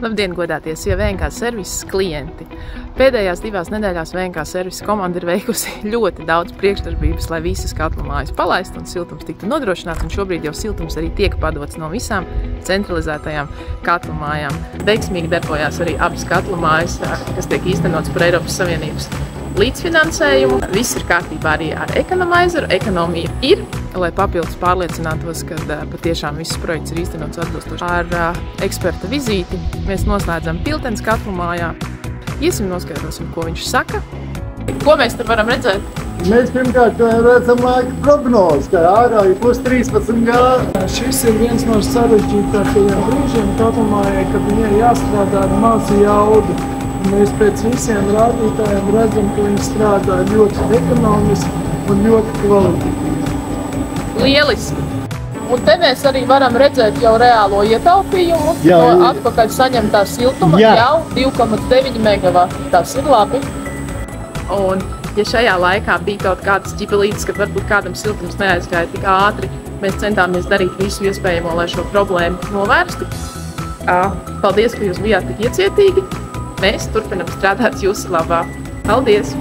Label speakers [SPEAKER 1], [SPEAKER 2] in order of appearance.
[SPEAKER 1] Labdien, godātie VNK servises klienti! Pēdējās 2 nedēļās VNK servises komanda ir veikusi ļoti daudz priekšdarbības, lai visas katlu mājas palaistu un siltums tiktu nodrošināts, un šobrīd jau siltums arī tiek padots no visām centralizētajām katlu mājām. Veiksmīgi darbojās arī abas katlu mājas, kas tiek īstenots par Eiropas Savienības līdzfinansējumu. Viss ir kārtībā arī ar ekonomaizeru. Ekonomija ir, lai papildus pārliecinātos, ka patiešām viss projekts ir īstenots atbilstoši. Ar eksperta vizīti mēs noslēdzam Piltens katlu mājā. Iesim noskaidrosim, ko viņš saka. Ko mēs tur varam redzēt?
[SPEAKER 2] Mēs pirmkārt redzam laika prognozi, ka ārā ir plus 13 grādi.
[SPEAKER 3] Šis ir viens no sarežģītākajiem brīžiem katlu mājai, kad viņai jāstrādā ar mazu jaudu. Mēs pēc visiem rādītājiem redzam, ka viņi strādā ļoti ekonomiski un ļoti kvalitatīvi.
[SPEAKER 1] Lieliski! Un te mēs arī varam redzēt jau reālo ietaupījumu no atpakaļ saņemtā siltuma jau 2,9 megavati. Tas ir labi. Un, ja šajā laikā bija kaut kādas ķipelītes, kad varbūt kādam siltums neaizgāja tik ātri, mēs centāmies darīt visu iespējamo, lai šo problēmu novērstu. Paldies, ka jūs bijāt tik iecietīgi. Mēs turpinam strādāt jūsu labā. Paldies!